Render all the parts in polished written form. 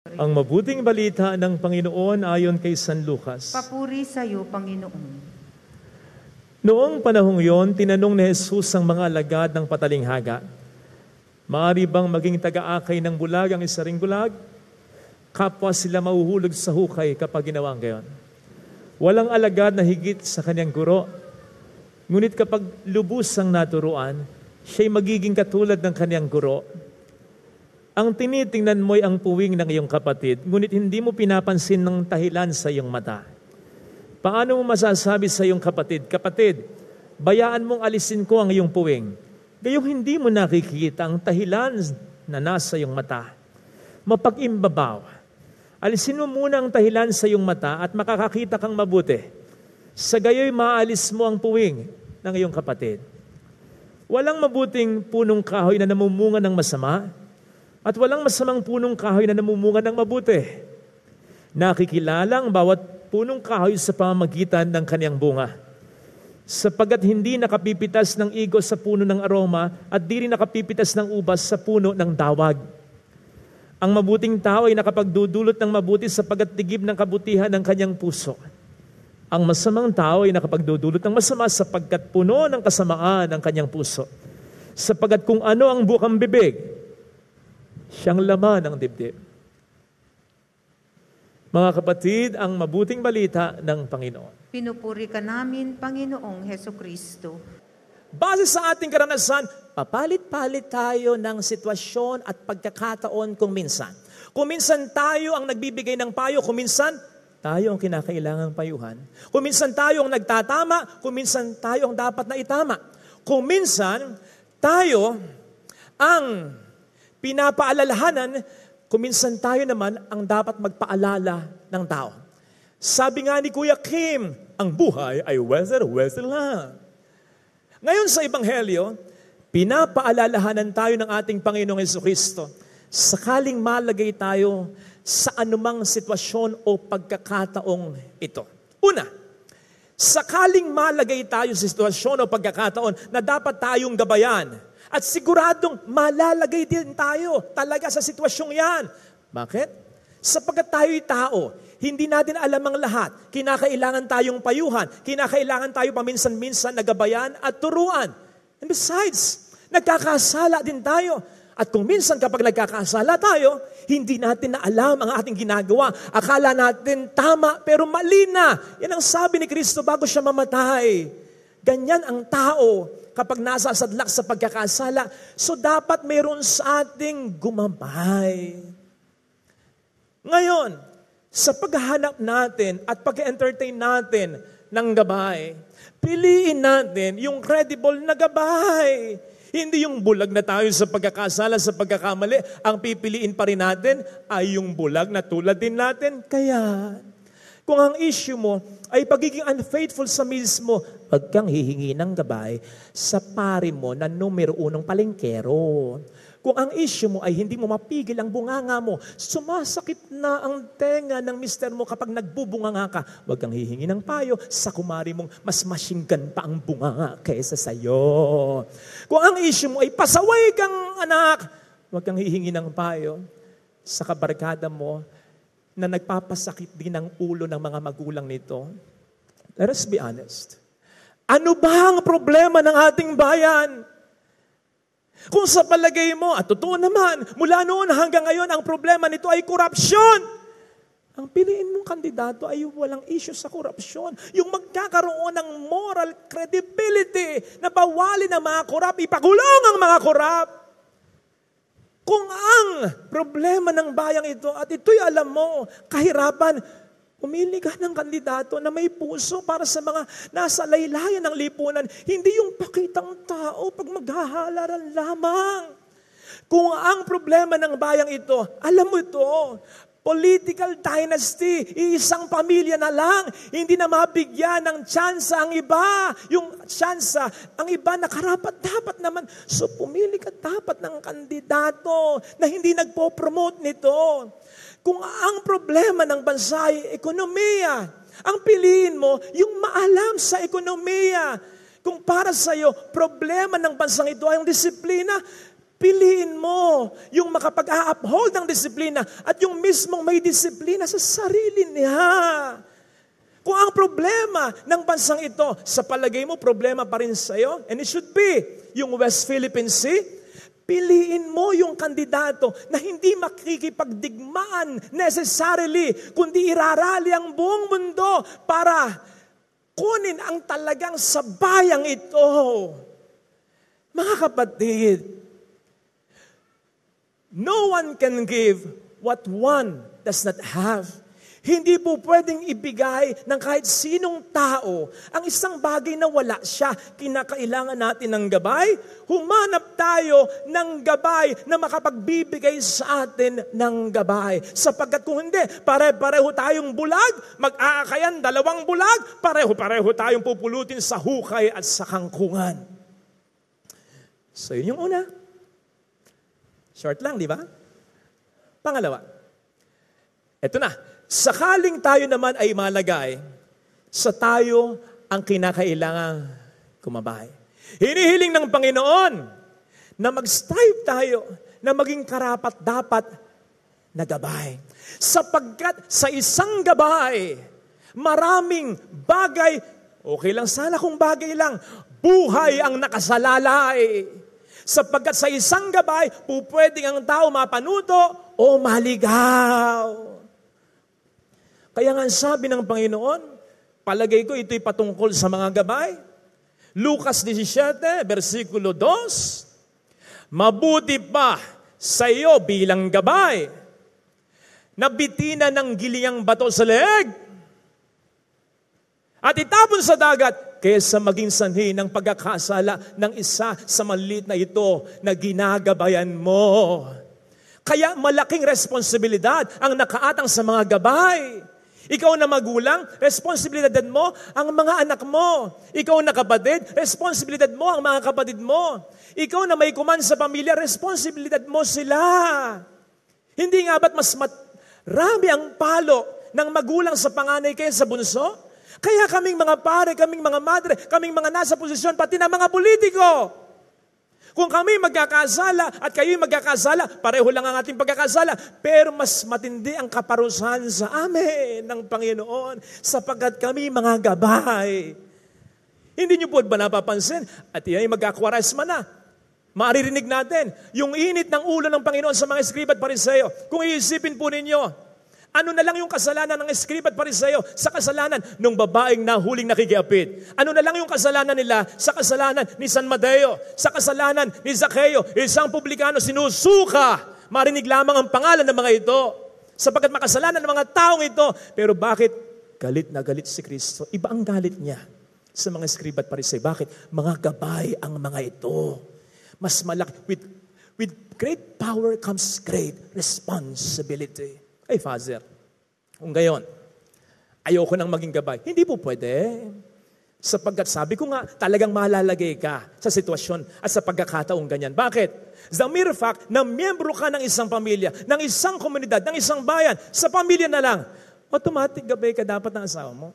Ang mabuting balita ng Panginoon ayon kay San Lucas. Papuri sa iyo, Panginoon. Noong panahong yon, tinanong ni Jesus ang mga alagad ng patalinghaga, "Maaari bang maging taga-akay ng bulag ang isa ring bulag? Kapwa sila mahuhulog sa hukay kapag ginawa ang gayon. Walang alagad na higit sa kanyang guro. Ngunit kapag lubusang naturuan, siya'y magiging katulad ng kanyang guro. Ang tinitingnan mo'y ang puwing ng iyong kapatid, ngunit hindi mo pinapansin ng tahilan sa iyong mata. Paano mo masasabi sa iyong kapatid, 'Kapatid, bayaan mong alisin ko ang iyong puwing,' gayong hindi mo nakikita ang tahilan na nasa iyong mata? Mapag-imbabaw. Alisin mo muna ang tahilan sa iyong mata at makakakita kang mabuti. Sa gayoy maalis mo ang puwing ng iyong kapatid. Walang mabuting punong kahoy na namumunga ng masama, at walang masamang punong kahoy na namumunga ng mabuti. Nakikilala ang bawat punong kahoy sa pamamagitan ng kaniyang bunga. Sapagkat hindi nakapipitas ng igo sa puno ng aroma at di rin nakapipitas ng ubas sa puno ng dawag. Ang mabuting tao ay nakapagdudulot ng mabuti sapagkat tigib ng kabutihan ng kanyang puso. Ang masamang tao ay nakapagdudulot ng masama sapagkat puno ng kasamaan ang kanyang puso. Sapagkat kung ano ang bukang bibig, siyang laman ng dibdib." Mga kapatid, ang mabuting balita ng Panginoon. Pinupuri ka namin, Panginoong Hesukristo. Base sa ating karanasan, papalit-palit tayo ng sitwasyon at pagkakataon kung minsan. Kung minsan tayo ang nagbibigay ng payo, kung minsan tayo ang kinakailangang payuhan. Kung minsan tayo ang nagtatama, kung minsan tayo ang dapat na itama. Kung minsan tayo ang pinapaalalahanan, kung minsan tayo naman ang dapat magpaalala ng tao. Sabi nga ni Kuya Kim, ang buhay ay weather lang. Ngayon sa Ebanghelyo, pinapaalalahanan tayo ng ating Panginoong Jesucristo. Sakaling malagay tayo sa anumang sitwasyon o pagkakataong ito. Una, sakaling malagay tayo sa sitwasyon o pagkakataon na dapat tayong gabayan, at siguradong malalagay din tayo talaga sa sitwasyong yan. Bakit? Sapagkat tayo'y tao, hindi natin alam ang lahat. Kinakailangan tayong payuhan, kinakailangan tayo paminsan-minsan nagabayan at turuan. And besides, nagkakasala din tayo. At kung minsan kapag nagkakasala tayo, hindi natin na alam ang ating ginagawa. Akala natin tama pero mali na. Yan ang sabi ni Kristo bago siya mamatay. Ganyan ang tao kapag nasasadlak sa pagkakasala. So dapat mayroon sa ating gumabay. Ngayon, sa paghahanap natin at pag-entertain natin ng gabay, piliin natin yung credible na gabay. Hindi yung bulag na tayo sa pagkakasala, sa pagkakamali. Ang pipiliin pa rin natin ay yung bulag na tulad din natin. Kaya, kung ang issue mo ay pagiging unfaithful sa milis mo, huwag kang hihingi ng gabay sa pari mo na numero 1 palengkero. Kung ang issue mo ay hindi mo mapigil ang bunganga mo, sumasakit na ang tenga ng mister mo kapag nagbubunganga ka, huwag kang hihingi ng payo sa kumari mong mas masyinggan pa ang bunganga kaysa sa'yo. Kung ang issue mo ay pasaway kang anak, huwag kang hihingi ng payo sa kabarkada mo na nagpapasakit din ang ulo ng mga magulang nito. Let us be honest. Ano ba ang problema ng ating bayan? Kung sa palagay mo, at totoo naman, mula noon hanggang ngayon, ang problema nito ay korupsyon. Ang piliin mong kandidato ay walang issue sa korupsyon. Yung magkakaroon ng moral credibility na bawalin ang mga korap, ipakulong ang mga korap. Kung ang problema ng bayang ito, at ito'y alam mo, kahirapan, pumili ka ng kandidato na may puso para sa mga nasa laylayan ng lipunan. Hindi yung pakitang tao pag maghahalaran lamang. Kung ang problema ng bayang ito, alam mo ito, political dynasty, iisang pamilya na lang, hindi na mabigyan ng tsansa ang iba. Yung tsansa, ang iba na karapat-dapat naman. So pumili ka dapat ng kandidato na hindi nagpo-promote nito. Kung ang problema ng bansa ay ekonomiya, ang piliin mo yung maalam sa ekonomiya. Kung para sa iyo, problema ng bansang ito ay ang disiplina, Piliin mo yung makapag-a-uphold ng disiplina at yung mismong may disiplina sa sarili niya. Kung ang problema ng bansang ito, sa palagay mo, problema pa rin sa'yo, and it should be yung West Philippine Sea, piliin mo yung kandidato na hindi makikipagdigmaan necessarily, kundi irarali ang buong mundo para kunin ang talagang sabayang ito. Mga kapatid, no one can give what one does not have. Hindi po pwedeng ibigay ng kahit sinong tao ang isang bagay na wala siya. Kinakailangan natin ng gabay. Humanap tayo ng gabay na makapagbibigay sa atin ng gabay. Sapagkat kung hindi, pare-pareho tayong bulag, mag-aakayan 2 bulag, pareho-pareho tayong pupulutin sa hukay at sa kangkungan. So yun yung una. Short lang, di ba? Pangalawa, eto na. Sakaling tayo naman ay malagay, sa tayo ang kinakailangang kumabay. Hinihiling ng Panginoon na mag-strive tayo na maging karapat-dapat na gabay. Sapagkat sa isang gabay, maraming bagay, okay lang sana kung bagay lang, buhay ang nakasalalay. Sapagkat sa isang gabay, pupwedeng ang tao mapanuto o maligaw. Kaya nga sabi ng Panginoon, palagay ko ito'y patungkol sa mga gabay. Lucas 17, versikulo 2, mabuti pa sa iyo bilang gabay, nabitina ng gilingang bato sa leeg, at itapon sa dagat, kaysa maging sanhi ng pagkakasala ng isa sa maliit na ito na ginagabayan mo. Kaya malaking responsibilidad ang nakaatang sa mga gabay. Ikaw na magulang, responsibilidad mo ang mga anak mo. Ikaw na kapatid, responsibilidad mo ang mga kapatid mo. Ikaw na may kuman sa pamilya, responsibilidad mo sila. Hindi nga ba't mas marami ang palo ng magulang sa panganay kaysa sa bunso? Kaya kaming mga pare, kaming mga madre, kaming mga nasa posisyon, pati na mga politiko. Kung kami magkakasala at kayo'y magkakasala, pareho lang ang ating pagkakasala, pero mas matindi ang kaparusahan sa amin ng Panginoon sapagkat kami mga gabay. Hindi niyo po ba napapansin? At yan ay magkakwaresma na. Maririnig natin yung init ng ulo ng Panginoon sa mga Eskriba at Pariseo. Kung iisipin po ninyo, ano na lang yung kasalanan ng Eskriba at Pariseo sa kasalanan ng babaeng nahuling nakikiapid? Ano na lang yung kasalanan nila sa kasalanan ni San Mateo, sa kasalanan ni Zaccheo, isang publikano sinusuka? Marinig lamang ang pangalan ng mga ito, sapagkat makasalanan ng mga taong ito. Pero bakit galit na galit si Kristo? Iba ang galit niya sa mga Eskriba at Pariseo. Bakit? Mga gabay ang mga ito. Mas malaki. With great power comes great responsibility. Ay, Father, kung gayon, ayoko nang maging gabay. Hindi po pwede. Sapagkat sabi ko nga, talagang malalagay ka sa sitwasyon at sa pagkakataong ganyan. Bakit? The mere fact na miyembro ka ng isang pamilya, ng isang komunidad, ng isang bayan, sa pamilya na lang, automatic gabay ka dapat ng asawa mo.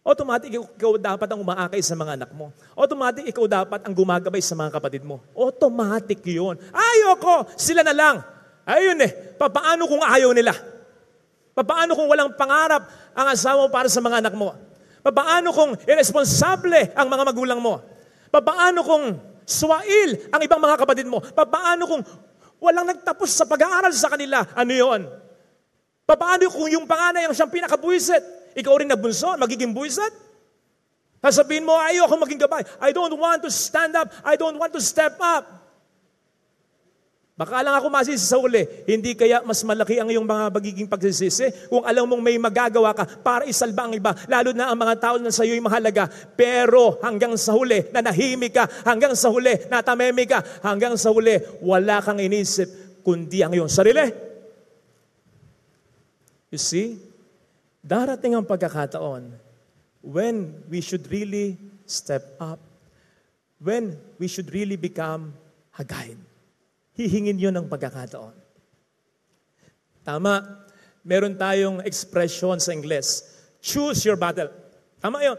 Automatic ikaw dapat ang umaakay sa mga anak mo. Automatic ikaw dapat ang gumagabay sa mga kapatid mo. Automatic yun. Ayoko, sila na lang. Ayun papaano kung ayaw nila? Papaano kung walang pangarap ang asawa mo para sa mga anak mo? Papaano kung irresponsable ang mga magulang mo? Papaano kung swail ang ibang mga kapatid mo? Papaano kung walang nagtapos sa pag-aaral sa kanila? Ano yun? Papaano kung yung panganay ang siyang pinakabuwisit? Ikaw rin nagbunso, magiging buwisit? Sasabihin mo, ayoko maging gabay. I don't want to stand up. I don't want to step up. Baka lang ako masisi sa uli. Hindi kaya mas malaki ang iyong mga magiging pagsisisi kung alam mong may magagawa ka para isalba ang iba, lalo na ang mga tao na sa iyo'y mahalaga. Pero hanggang sa huli, nanahimik ka. Hanggang sa huli, natamemik ka. Hanggang sa huli, wala kang inisip kundi ang iyong sarili. You see, darating ang pagkakataon when we should really step up, when we should really become a guide. Hihingin yun ng pagkakataon. Tama, meron tayong expression sa Ingles, choose your battle. Tama yun.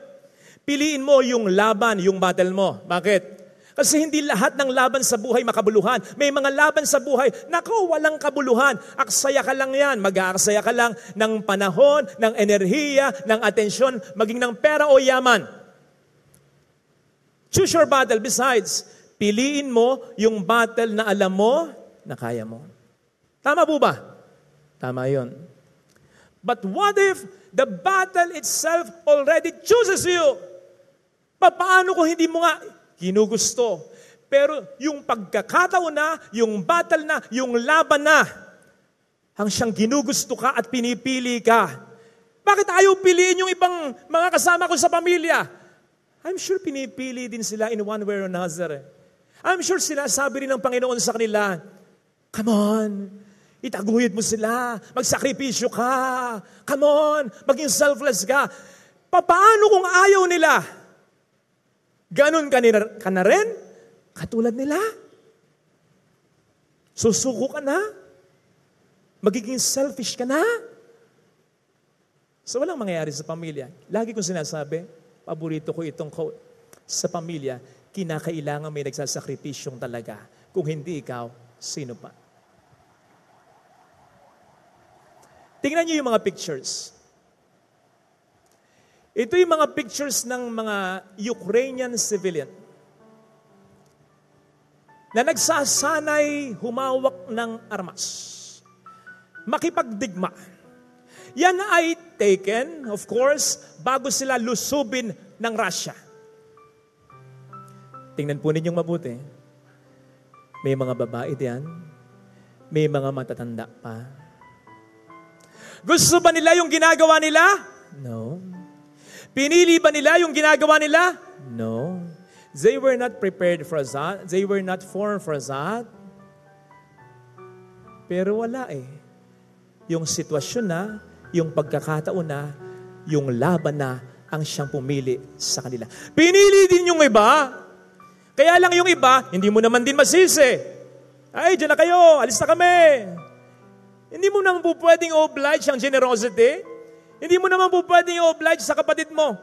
Piliin mo yung laban, yung battle mo. Bakit? Kasi hindi lahat ng laban sa buhay makabuluhan. May mga laban sa buhay, nako, walang kabuluhan. Aksaya ka lang yan. Mag-aaksaya ka lang ng panahon, ng enerhiya, ng atensyon, maging ng pera o yaman. Choose your battle. Besides, piliin mo yung battle na alam mo na kaya mo. Tama po ba? Tama yun. But what if the battle itself already chooses you? Paano kung hindi mo nga ginugusto? Pero yung pagkakataon na, yung battle na, yung laban na, ang siyang ginugusto ka at pinipili ka. Bakit ayaw piliin yung ibang mga kasama ko sa pamilya? I'm sure pinipili din sila in one way or another. I'm sure sinasabi rin ng Panginoon sa kanila, come on, itaguyod mo sila, magsakripisyo ka, come on, maging selfless ka. Paano kung ayaw nila? Ganon ka na rin? Katulad nila? Susuko ka na? Magiging selfish ka na? So walang mangyayari sa pamilya. Lagi kong sinasabi, paborito ko itong quote, sa pamilya, kinakailangan may nagsasakripisyong talaga. Kung hindi ikaw, sino pa? Tingnan niyo yung mga pictures. Ito yung mga pictures ng mga Ukrainian civilian na nagsasanay humawak ng armas, makipagdigma. Yan ay taken, of course, bago sila lusubin ng Russia. Tingnan po ninyong mabuti. May mga babae diyan, may mga matatanda pa. Gusto ba nila yung ginagawa nila? No. Pinili ba nila yung ginagawa nila? No. They were not prepared for that. They were not formed for that. Pero wala eh. Yung sitwasyon na, yung pagkakataon na, yung laban na ang siyang pumili sa kanila. Pinili din yung iba. Kaya lang yung iba, hindi mo naman din masisi. Ay, dyan na kayo, alis na kami. Hindi mo naman po pwedeng oblige ang generosity. Hindi mo naman po pwedeng oblige sa kapatid mo.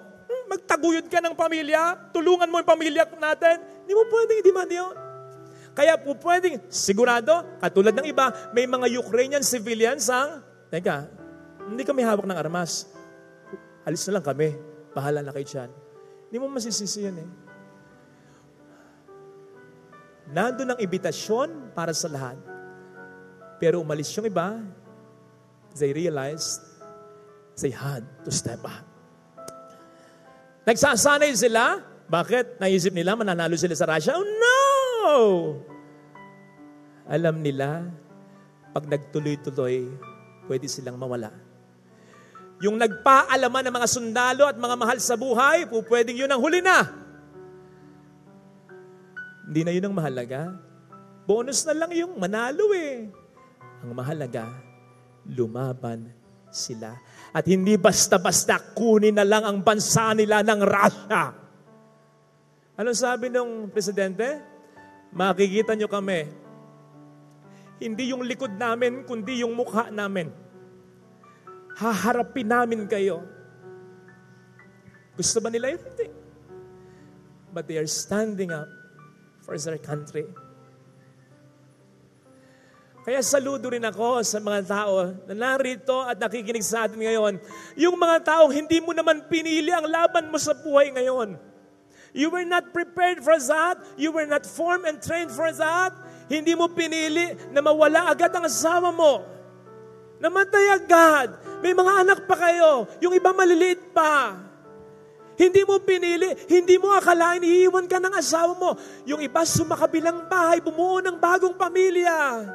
Magtaguyod ka ng pamilya, tulungan mo yung pamilya natin. Hindi mo pwedeng i-demand yun. Kaya po pwedeng, sigurado, katulad ng iba, may mga Ukrainian civilians ang, teka, hindi kami hawak ng armas. Alis na lang kami. Bahala na kayo dyan. Hindi mo masisisi yun eh. Nandun ang imbitasyon para sa lahat. Pero umalis yung iba, they realized they had to step up. Nagsasanay sila. Bakit? Naisip nila mananalo sila sa Russia? Oh no! Alam nila, pag nagtuloy-tuloy, pwede silang mawala. Yung nagpaalaman ng mga sundalo at mga mahal sa buhay, pwedeng yun ang huli na. Hindi na yun ang mahalaga. Bonus na lang yung manalo eh. Ang mahalaga, lumaban sila. At hindi basta-basta kunin na lang ang bansa nila ng Russia. Ano sabi ng presidente? Makikita nyo kami. Hindi yung likod namin, kundi yung mukha namin. Haharapin namin kayo. Gusto ba nila yun? Hindi. But they are standing up for their country. Kaya saludo rin ako sa mga tao na narito at nakikinig sa atin ngayon. Yung mga taong hindi mo naman pinili ang laban mo sa buhay ngayon. You were not prepared for that. You were not formed and trained for that. Hindi mo pinili na mawala agad ang asawa mo. Namatay agad. May mga anak pa kayo. Yung iba maliliit pa. Hindi mo pinili, hindi mo akalain iiwan ka ng asawa mo. Yung iba sumakabilang bahay, bumuo ng bagong pamilya.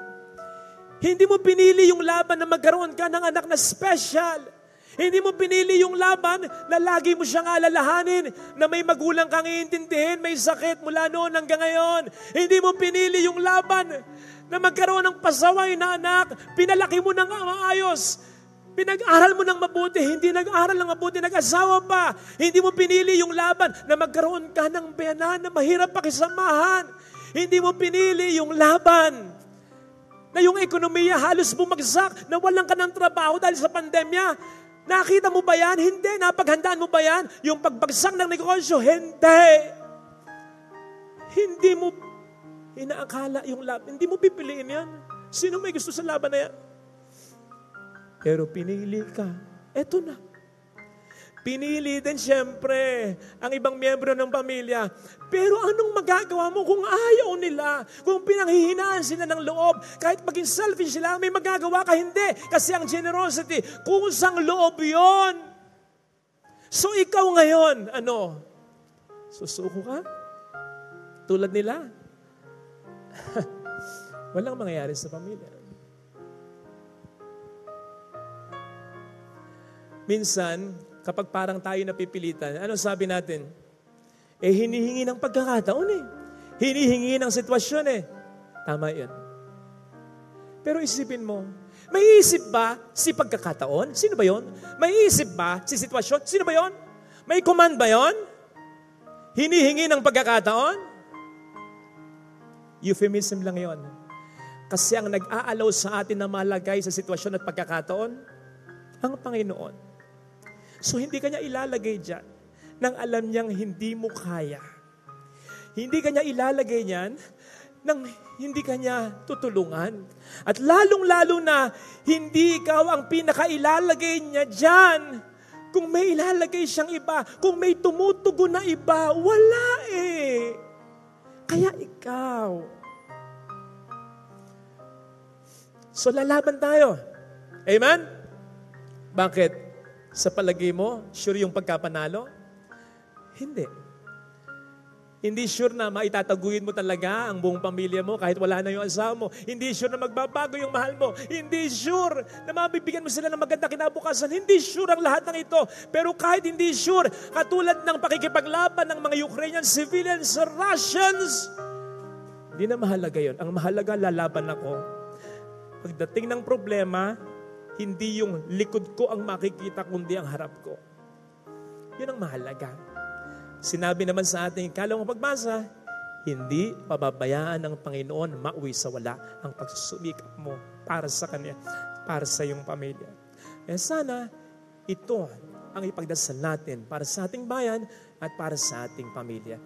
Hindi mo pinili yung laban na magkaroon ka ng anak na special. Hindi mo pinili yung laban na lagi mo siyang alalahanin na may magulang kang iintindihin, may sakit mula noon hanggang ngayon. Hindi mo pinili yung laban na magkaroon ng pasaway na anak, pinalaki mo ng maayos. Pinag-aral mo ng mabuti, hindi nag-aral ng mabuti, nag-asawa pa. Hindi mo pinili yung laban na magkaroon ka ng bayanan na mahirap pakisamahan. Hindi mo pinili yung laban na yung ekonomiya halos bumagsak, na walang ka ng trabaho dahil sa pandemya. Nakita mo ba yan? Hindi. Napaghandaan mo ba yan? Yung pagbagsak ng negosyo? Hindi. Hindi mo inaakala yung laban. Hindi mo pipiliin yan. Sino may gusto sa laban na yan? Pero pinili ka. Eto na. Pinili din siyempre ang ibang miyembro ng pamilya. Pero anong magagawa mo kung ayaw nila? Kung pinanghihinaan sila ng loob, kahit maging selfish sila, may magagawa ka, hindi. Kasi ang generosity, kusang loob yon. So ikaw ngayon, susuko ka? Tulad nila? Walang mangyayari sa pamilya. Minsan, kapag parang tayo napipilitan, ano sabi natin? Hinihingi ng pagkakataon Hinihingi ng sitwasyon Tama yun. Pero isipin mo, may isip ba si pagkakataon? Sino ba yon? May isip ba si sitwasyon? Sino ba yon? May command ba yon? Hinihingi ng pagkakataon? Euphemism lang yon. Kasi ang nag-aalaw sa atin na malagay sa sitwasyon at pagkakataon, ang Panginoon. So hindi kanya ilalagay dyan nang alam niyang hindi mo kaya. Hindi kanya ilalagay niyan nang hindi kanya tutulungan. At lalong-lalo na, hindi ikaw ang pinakailalagay niya dyan. Kung may ilalagay siyang iba, kung may tumutugon na iba, wala Kaya ikaw. So lalaban tayo. Amen? Bakit? Sa palagay mo, sure yung pagkapanalo? Hindi. Hindi sure na maitataguyod mo talaga ang buong pamilya mo kahit wala na yung asawa mo. Hindi sure na magbabago yung mahal mo. Hindi sure na mabibigyan mo sila ng maganda kinabukasan. Hindi sure ang lahat ng ito. Pero kahit hindi sure, katulad ng pakikipaglaban ng mga Ukrainian civilians sa Russians, hindi na mahalaga yun. Ang mahalaga, lalaban ako. Pagdating ng problema, hindi yung likod ko ang makikita, kundi ang harap ko. Yun ang mahalaga. Sinabi naman sa ating ikalawang pagbasa, hindi pababayaan ng Panginoon mauwi sa wala ang pagsusumikap mo para sa Kanya, para sa iyong pamilya. Sana ito ang ipagdasal natin para sa ating bayan at para sa ating pamilya.